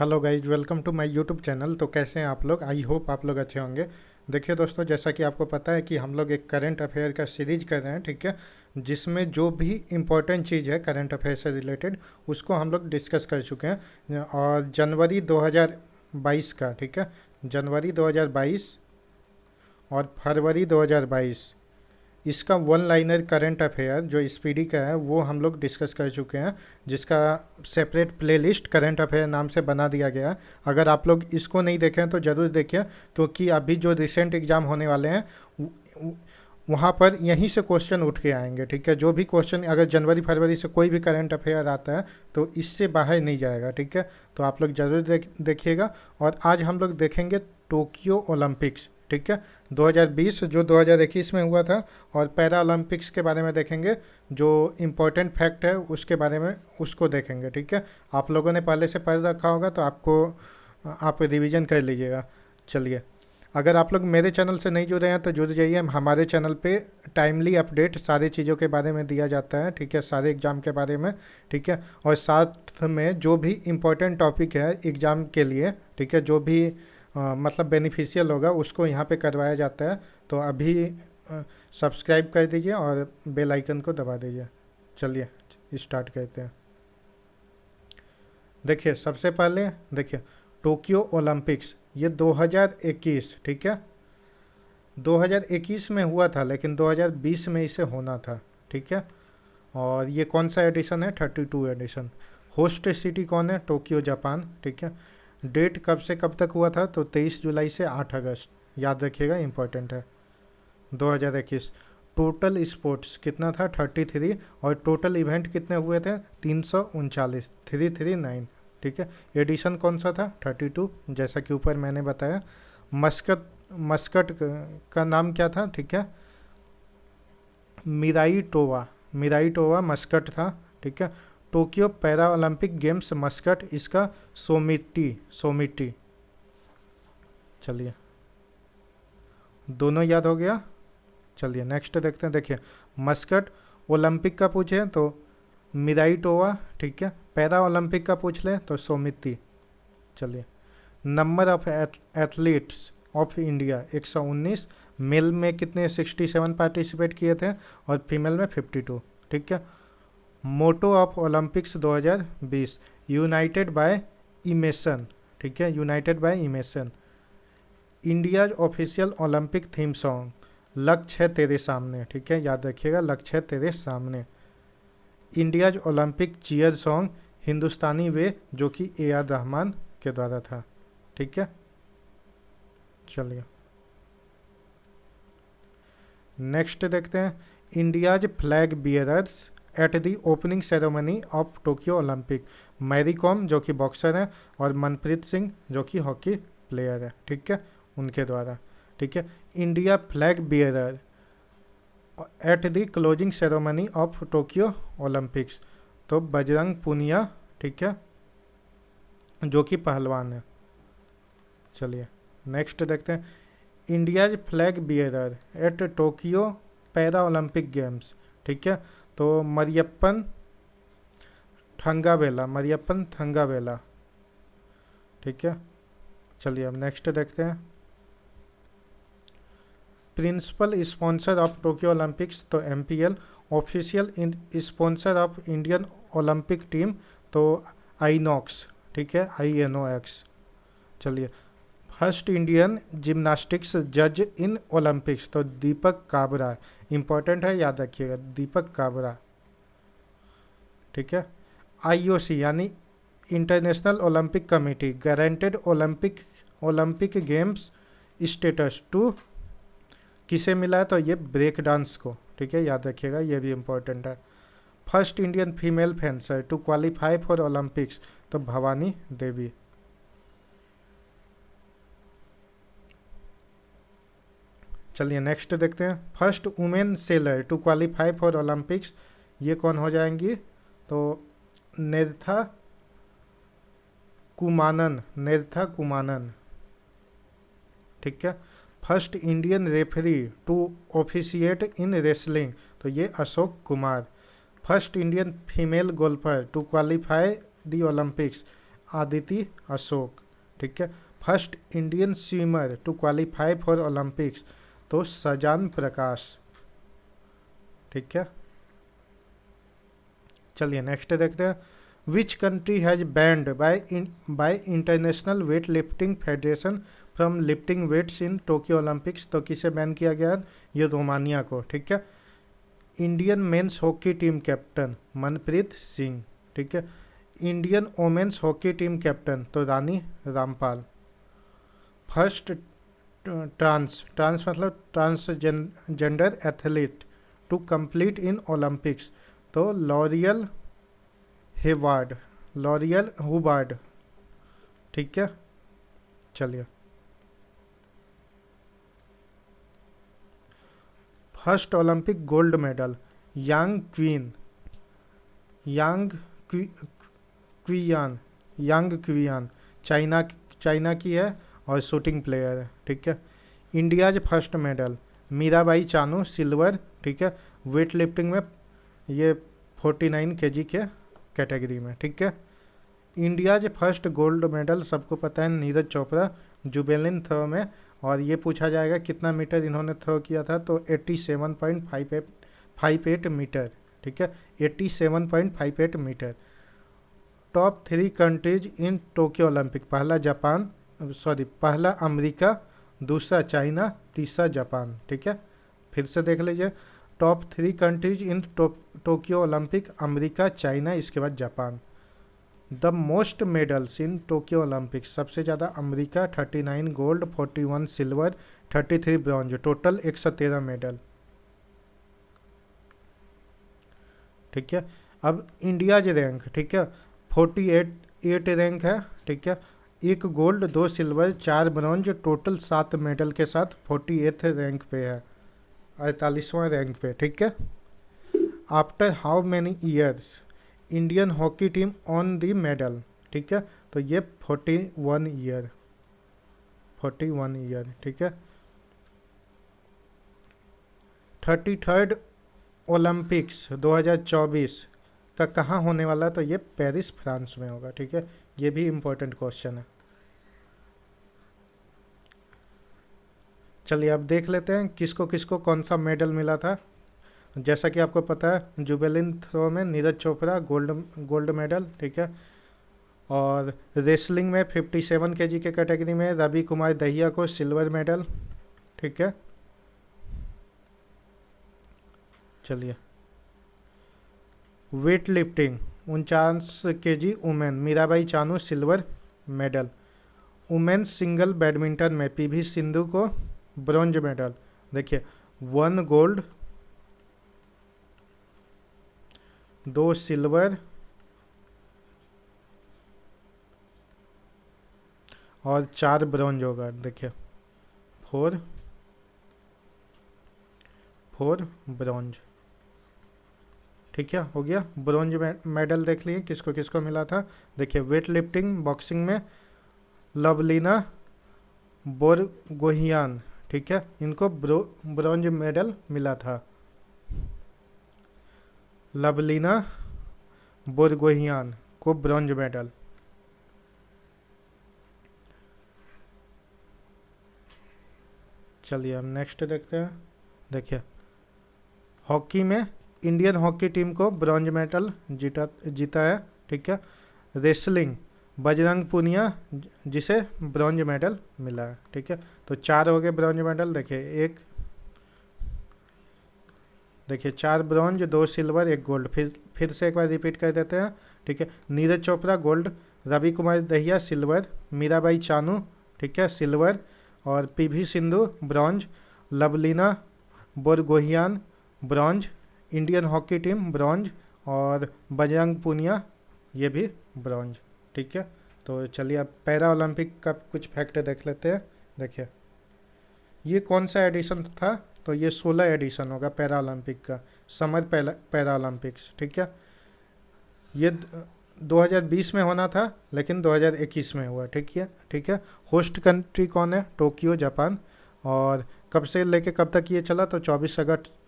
Hello guys, welcome to my YouTube channel. तो कैसे हैं आप लोग? आई होप आप लोग अच्छे होंगे। देखिए दोस्तों, जैसा कि आपको पता है कि हम लोग एक करंट अफेयर का सीरीज कर रहे हैं, ठीक है, जिसमें जो भी इम्पोर्टेंट चीज़ है करंट अफेयर से रिलेटेड उसको हम लोग डिस्कस कर चुके हैं। और जनवरी 2022 का, ठीक है, जनवरी 2022 और फरवरी 2022 इसका वन लाइनर करंट अफेयर जो स्पीडी का है वो हम लोग डिस्कस कर चुके हैं, जिसका सेपरेट प्लेलिस्ट करंट अफेयर नाम से बना दिया गया है। अगर आप लोग इसको नहीं देखें तो ज़रूर देखिए, क्योंकि अभी जो रिसेंट एग्ज़ाम होने वाले हैं वहाँ पर यहीं से क्वेश्चन उठ के आएंगे, ठीक है। जो भी क्वेश्चन अगर जनवरी फरवरी से कोई भी करंट अफेयर आता है तो इससे बाहर नहीं जाएगा, ठीक है। तो आप लोग ज़रूर देखिएगा। और आज हम लोग देखेंगे टोक्यो ओलंपिक्स, ठीक है, 2020 जो 2021 में हुआ था, और पैरा ओलंपिक्स के बारे में देखेंगे। जो इम्पोर्टेंट फैक्ट है उसके बारे में उसको देखेंगे, ठीक है। आप लोगों ने पहले से पढ़ रखा होगा तो आप रिवीजन कर लीजिएगा। चलिए, अगर आप लोग मेरे चैनल से नहीं जुड़े हैं तो जुड़ जाइए। हमारे चैनल पे टाइमली अपडेट सारी चीज़ों के बारे में दिया जाता है, ठीक है, सारे एग्ज़ाम के बारे में, ठीक है। और साथ में जो भी इम्पोर्टेंट टॉपिक है एग्ज़ाम के लिए, ठीक है, जो भी मतलब बेनिफिशियल होगा उसको यहाँ पे करवाया जाता है। तो अभी सब्सक्राइब कर दीजिए और बेल आइकन को दबा दीजिए। चलिए स्टार्ट करते हैं। देखिए, सबसे पहले देखिए टोक्यो ओलंपिक्स ये 2021, ठीक है, 2021 में हुआ था, लेकिन 2020 में इसे होना था, ठीक है। और ये कौन सा एडिशन है? 32 एडिशन। होस्ट सिटी कौन है? टोक्यो, जापान, ठीक है। डेट कब से कब तक हुआ था? तो 23 जुलाई से 8 अगस्त, याद रखिएगा, इंपॉर्टेंट है। 2021 टोटल स्पोर्ट्स कितना था? 33। और टोटल इवेंट कितने हुए थे? 339, 339, ठीक है। एडिशन कौन सा था? 32, जैसा कि ऊपर मैंने बताया। मस्कट मस्कट का नाम क्या था? ठीक है, मिराइटोवा मस्कट था, ठीक है। Tokyo para Olympic games Muscat, इसका सोमिटी। चलिए, दोनों याद हो गया। चलिए नेक्स्ट देखते हैं। देखिए, मस्कट ओलंपिक का पूछे तो मिराइटोवा, ठीक है। पैरा ओलंपिक का पूछ ले तो सोमिति। चलिए, number of athletes of India 119। Male में कितने? 67 पार्टिसिपेट किए थे और फीमेल में 52, ठीक है। Motto of Olympics 2020 united by emotion, ठीक है, united by emotion. India's official Olympic theme song Lakshya है तेरे सामने, ठीक है, याद रखिएगा, लक्ष्य है तेरे सामने। इंडियाज ओलंपिक चीयर सॉन्ग हिंदुस्तानी वे, जो कि ए.आर. रहमान के द्वारा था, ठीक है। चलिए नेक्स्ट देखते हैं। India's flag bearers at the opening ceremony of Tokyo Olympic. Mary Kom जो कि बॉक्सर हैं और मनप्रीत सिंह जो कि हॉकी प्लेयर है, ठीक है, उनके द्वारा, ठीक है। India flag bearer at the closing ceremony of Tokyo Olympics, तो बजरंग पुनिया, ठीक है, जो कि पहलवान है। चलिए नेक्स्ट देखते हैं। India's flag bearer eight Tokyo para Olympic games, ठीक है, तो मरियप्पन थंगावेला, ठीक है। चलिए अब नेक्स्ट देखते हैं। Principal sponsor of Tokyo Olympics, तो MPL। Official sponsor of Indian Olympic team, तो आईनॉक्स, ठीक है, INOX। चलिए, फर्स्ट इंडियन जिम्नास्टिक्स जज इन ओलंपिक्स, तो दीपक काबरा, इंपॉर्टेंट है, याद रखिएगा, दीपक काबरा, ठीक है। IOC यानी International Olympic Committee guaranteed Olympic games status to, किसे मिला है? तो ये ब्रेक डांस को, ठीक है, याद रखिएगा, ये भी इम्पोर्टेंट है। First Indian female fencer to qualify for Olympics, तो भवानी देवी। चलिए नेक्स्ट देखते हैं। First women sailor to qualify for Olympics, ये कौन हो जाएंगी? तो नेर्था कुमानन, ठीक है। First Indian referee to officiate in wrestling, तो ये Ashok Kumar. First Indian female golfer to qualify the Olympics, Aditi Ashok, ठीक है। First Indian swimmer to qualify for Olympics, तो सजान प्रकाश, ठीक है। चलिए नेक्स्ट देखते हैं। Which country has banned by international weight lifting federation from lifting weights in Tokyo Olympics, तो किसे बैन किया गया? ये रोमानिया को, ठीक है। Indian men's hockey team captain Manpreet Singh, ठीक है। Indian women's hockey team captain तो रानी रामपाल। फर्स्ट ट्रांस मतलब transgender athlete to complete in Olympics, तो लॉरियल हुबार्ड, ठीक है। चलिए first Olympic gold medal Yang Qian China की है और शूटिंग प्लेयर है, ठीक है। India's first medal Mirabai Chanu silver, ठीक है। वेट लिफ्टिंग में ये 49 kg के कैटेगरी में, ठीक है। इंडियाज फर्स्ट गोल्ड मेडल सबको पता है नीरज चोपड़ा जुबेलिन थ्रो में, और ये पूछा जाएगा कितना मीटर इन्होंने थ्रो किया था, तो 87.58 मीटर, ठीक है। 87.58 metre. Top 3 countries in Tokyo Olympic, पहला अमेरिका, दूसरा चाइना, तीसरा जापान, ठीक है। फिर से देख लीजिए, top 3 countries in Tokyo Olympic, America, China, इसके बाद Japan. The most medals in Tokyo Olympic, सबसे ज़्यादा America 39 gold, 41 silver, 33 bronze, total 113 medal, ठीक है। अब इंडियाज रैंक, ठीक है, 48 रैंक है, ठीक है। 1 gold, 2 silver, 4 bronze, total 7 medal के साथ 48 रैंक पे है, 48वां रैंक पे, ठीक है। After how many years Indian hockey team on the medal, ठीक है, तो ये 41 ईयर, ठीक है। 33rd ओलंपिक्स 2024 का कहाँ होने वाला है, तो ये पेरिस फ्रांस में होगा, ठीक है। ये भी इम्पोर्टेंट क्वेश्चन है। चलिए अब देख लेते हैं किसको किसको कौन सा मेडल मिला था। जैसा कि आपको पता है जुबेलिन थ्रो में नीरज चोपड़ा गोल्ड मेडल, ठीक है। और रेसलिंग में 57 kg के कैटेगरी में रवि कुमार दहिया को सिल्वर मेडल, ठीक है। चलिए weight lifting 49 kg women Mirabai Chanu silver medal. Women single badminton में पीवी सिंधु को ब्रॉन्ज मेडल, देखिए 1 गोल्ड, 2 सिल्वर और 4 ब्रॉन्ज होगा, देखिए 4 ब्रॉन्ज, ठीक है। हो गया ब्रॉन्ज मेडल, देख लिए किसको किसको मिला था। देखिए वेट लिफ्टिंग बॉक्सिंग में लवलीना बोरगोहियान, ठीक है, इनको ब्रॉन्ज मेडल मिला था। लवलीना बोरगोहियान को ब्रॉन्ज मेडल। चलिए हम नेक्स्ट देखते हैं। देखिए हॉकी में इंडियन हॉकी टीम को ब्रॉन्ज मेडल जीता है, ठीक है। रेसलिंग बजरंग पुनिया जिसे ब्रॉन्ज मेडल मिला है, ठीक है। तो 4 हो गए ब्रॉन्ज मेडल, देखिए 4 ब्रॉन्ज, 2 सिल्वर, 1 गोल्ड। फिर से एक बार रिपीट कर देते हैं, ठीक है। नीरज चोपड़ा गोल्ड, रवि कुमार दहिया सिल्वर, मीराबाई चानू, ठीक है, सिल्वर, और PV Sindhu bronze, Lovlina Borgohain bronze, Indian hockey team bronze, और बजरंग पुनिया ये भी ब्रॉन्ज, ठीक है। तो चलिए अब पैरा ओलंपिक का कुछ फैक्ट देख लेते हैं। देखिए ये कौन सा एडिशन था, तो ये 16 एडिशन होगा पैरा ओलंपिक का, समर पैरा ओलंपिक्स, ठीक है। ये 2020 में होना था लेकिन 2021 में हुआ, ठीक है। होस्ट कंट्री कौन है, टोक्यो जापान। और कब से लेके कब तक ये चला, तो 24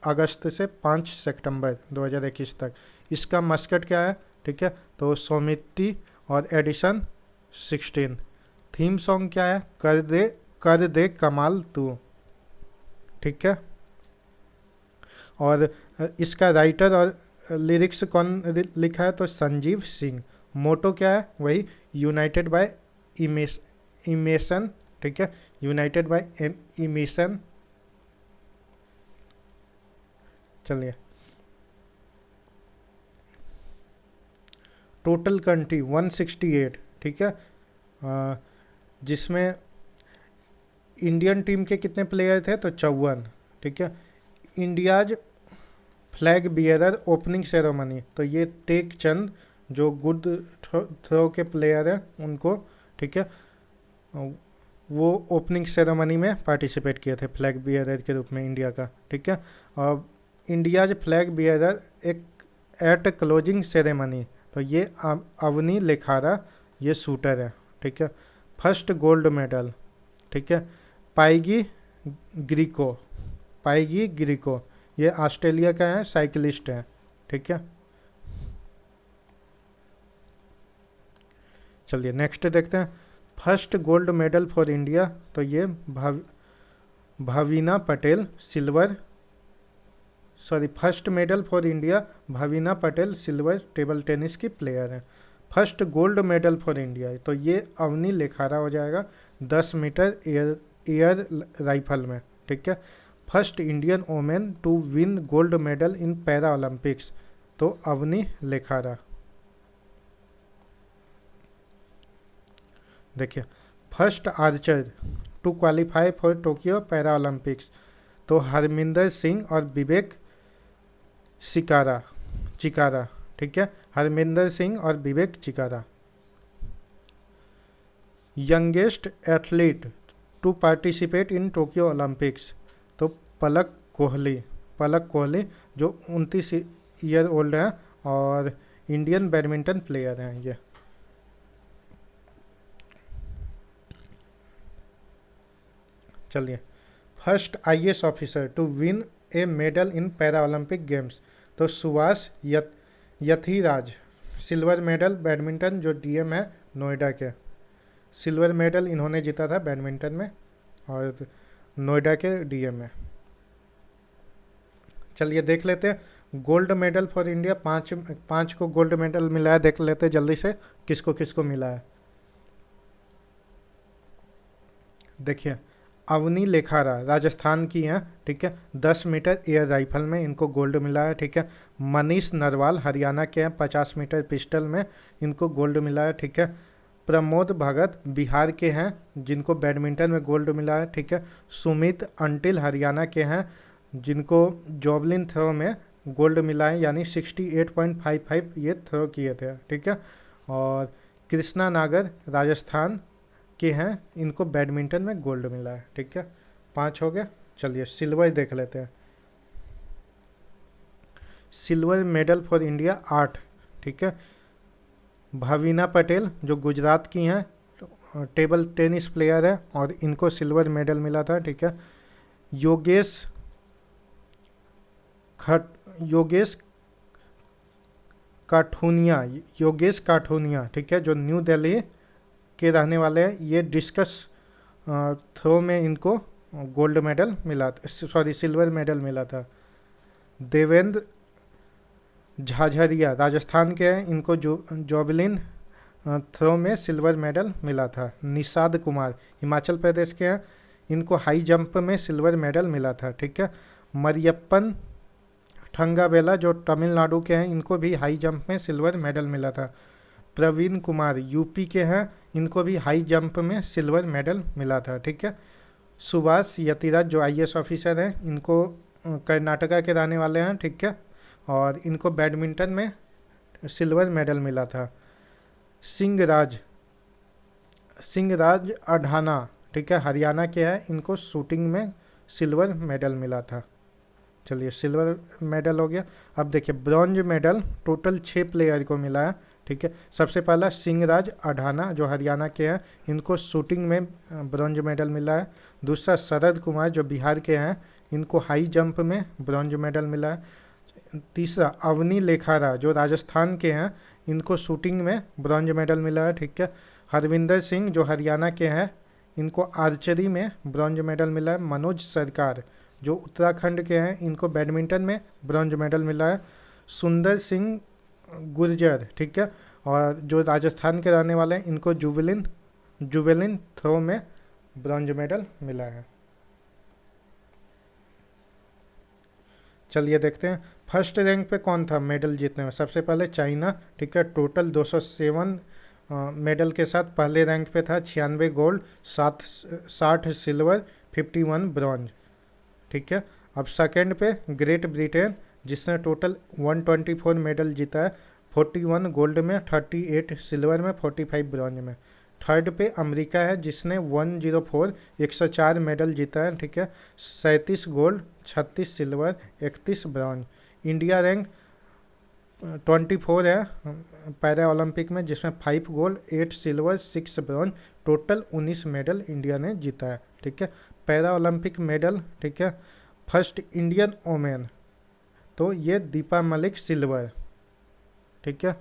अगस्त से 5 सितंबर 2021 तक। इसका मस्कट क्या है, ठीक है, तो सौमिति और एडिसन 16। थीम सॉन्ग क्या है? कर दे कमाल तू, ठीक है। और इसका राइटर और लिरिक्स कौन लिखा है? तो संजीव सिंह। मोटो क्या है? वही यूनाइटेड बाय इमेशन, ठीक है, यूनाइटेड बाय इमिशन। चलिए, टोटल कंट्री 168, ठीक है। जिसमें इंडियन टीम के कितने प्लेयर थे? तो 54, ठीक है। India's flag bearer opening ceremony, तो ये टेक चंद जो गुड थ्रो के प्लेयर हैं उनको, ठीक है, वो ओपनिंग सेरेमनी में पार्टिसिपेट किए थे फ्लैग बियरर के रूप में इंडिया का, ठीक है। और इंडियाज फ्लैग बियरर एक एट क्लोजिंग सेरेमनी, तो ये अवनी लेखारा, ये शूटर है, ठीक है। फर्स्ट गोल्ड मेडल, ठीक है, पाइगी ग्रीको, पाइगी ग्रीको, ये ऑस्ट्रेलिया का है, साइकिलिस्ट है, ठीक है। चलिए नेक्स्ट देखते हैं। First gold medal for India, तो ये Bhavina Patel silver, sorry, first medal for India Bhavina Patel silver table tennis की प्लेयर है। First gold medal for India, तो ये अवनी लेखारा हो जाएगा 10 मीटर एयर राइफल में, ठीक है। First Indian women to win gold medal in para Olympics, तो अवनी लेखारा। देखिए, first archer to qualify for Tokyo para Olympics, तो हरमिंदर सिंह और विवेक चिकारा, ठीक है, हरमिंदर सिंह और Vivek Chikara. Youngest athlete to participate in Tokyo Olympics, तो पलक कोहली जो 29 ईयर ओल्ड हैं और इंडियन बैडमिंटन प्लेयर हैं ये। चलिए, first IAS officer to win a medal in para Olympic games, तो Subhash Yathiraj, silver medal badminton, जो डीएम है नोएडा के, सिल्वर मेडल इन्होंने जीता था बैडमिंटन में और नोएडा के डीएम है। चलिए देख लेते हैं गोल्ड मेडल फॉर इंडिया, पाँच को गोल्ड मेडल मिला है, देख लेते हैं जल्दी से किसको किसको मिला है। देखिए, अवनी लेखारा राजस्थान की हैं, ठीक है, 10 मीटर एयर राइफल में इनको गोल्ड मिला है, ठीक है। मनीष नरवाल हरियाणा के हैं, 50 मीटर पिस्टल में इनको गोल्ड मिला है, ठीक है। प्रमोद भगत बिहार के हैं जिनको बैडमिंटन में गोल्ड मिला है, ठीक है। सुमित अंटिल हरियाणा के हैं जिनको जॉवलिन थ्रो में गोल्ड मिला है, यानी 68.55 ये थ्रो किए थे, ठीक है। और कृष्णा नागर राजस्थान के हैं, इनको बैडमिंटन में गोल्ड मिला है, ठीक है। 5 हो गए। चलिए सिल्वर देख लेते हैं। सिल्वर मेडल फॉर इंडिया 8, ठीक है। भाविना पटेल जो गुजरात की हैं, टेबल टेनिस प्लेयर है और इनको सिल्वर मेडल मिला था, ठीक है। योगेश काठूनिया, ठीक है, जो न्यू दिल्ली के रहने वाले हैं, ये डिस्कस थ्रो में इनको गोल्ड मेडल मिला था, सॉरी सिल्वर मेडल मिला था। देवेंद्र झाझरिया राजस्थान के हैं, इनको जॉवलिन थ्रो में सिल्वर मेडल मिला था। निषाद कुमार हिमाचल प्रदेश के हैं, इनको हाई जंप में सिल्वर मेडल मिला था, ठीक है। मरियप्पन ठंगावेला जो तमिलनाडु के हैं, इनको भी हाई जंप में सिल्वर मेडल मिला था। प्रवीण कुमार यूपी के हैं, इनको भी हाई जंप में सिल्वर मेडल मिला था, ठीक है। सुभाष यतिराज जो आईएएस ऑफिसर हैं, इनको कर्नाटका के रहने वाले हैं, ठीक है, और इनको बैडमिंटन में सिल्वर मेडल मिला था। सिंहराज अढाना, ठीक है, हरियाणा के हैं, इनको शूटिंग में सिल्वर मेडल मिला था। चलिए सिल्वर मेडल हो गया। अब देखिए ब्रॉन्ज मेडल टोटल 6 प्लेयर को मिला है, ठीक है। सबसे पहला सिंहराज अढाना जो हरियाणा के हैं, इनको शूटिंग में ब्रॉन्ज मेडल मिला है। दूसरा शरद कुमार जो बिहार के हैं, इनको हाई जंप में ब्रॉन्ज मेडल मिला है। तीसरा अवनी लेखारा जो राजस्थान के हैं, इनको शूटिंग में ब्रॉन्ज मेडल मिला है, ठीक है। हरविंदर सिंह जो हरियाणा के हैं, इनको आर्चरी में ब्रॉन्ज मेडल मिला है। मनोज सरकार जो उत्तराखंड के हैं, इनको बैडमिंटन में ब्रॉन्ज मेडल मिला है। सुंदर सिंह गुर्जर, ठीक है, और जो राजस्थान के रहने वाले हैं, इनको जुवेलिन थ्रो में ब्रॉन्ज मेडल मिला है। चलिए देखते हैं फर्स्ट रैंक पे कौन था मेडल जीतने में। सबसे पहले चाइना, ठीक है, टोटल 207 मेडल के साथ पहले रैंक पे था। 96 गोल्ड, 60 सिल्वर, 51 ब्रॉन्ज, ठीक है। अब सेकंड पे ग्रेट ब्रिटेन, जिसने टोटल 124 मेडल जीता है। 41 गोल्ड में, 38 सिल्वर में, 45 ब्रॉन्ज में। थर्ड पे अमेरिका है, जिसने 104 मेडल जीता है, ठीक है। 37 gold, 36 silver, 31 bronze. India rank 24 है पैरा ओलंपिक में, जिसमें 5 gold, 8 silver, 6 bronze, total 19 medal India ने जीता है, ठीक है। पैरा ओलंपिक मेडल, ठीक है, फर्स्ट इंडियन वोमेन, तो ये दीपा मलिक सिल्वर, ठीक है,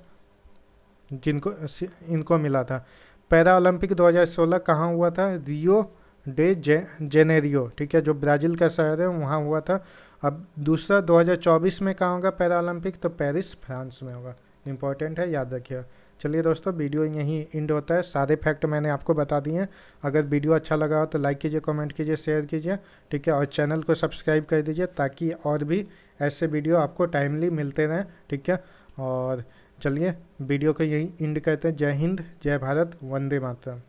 इनको मिला था। पैरा ओलंपिक 2016 कहाँ हुआ था? रियो डे जेनेरियो, ठीक है, जो ब्राज़ील का शहर है, वहाँ हुआ था। अब दूसरा 2024 में कहाँ होगा पैरा ओलंपिक? तो पेरिस फ्रांस में होगा। इंपॉर्टेंट है, याद रखिए। चलिए दोस्तों, वीडियो यहीं एंड होता है। सारे फैक्ट मैंने आपको बता दिए हैं। अगर वीडियो अच्छा लगा हो तो लाइक कीजिए, कमेंट कीजिए, शेयर कीजिए, ठीक है, और चैनल को सब्सक्राइब कर दीजिए ताकि और भी ऐसे वीडियो आपको टाइमली मिलते रहें, ठीक है। और चलिए वीडियो को यहीं एंड करते हैं। जय हिंद, जय भारत, वंदे मातरम।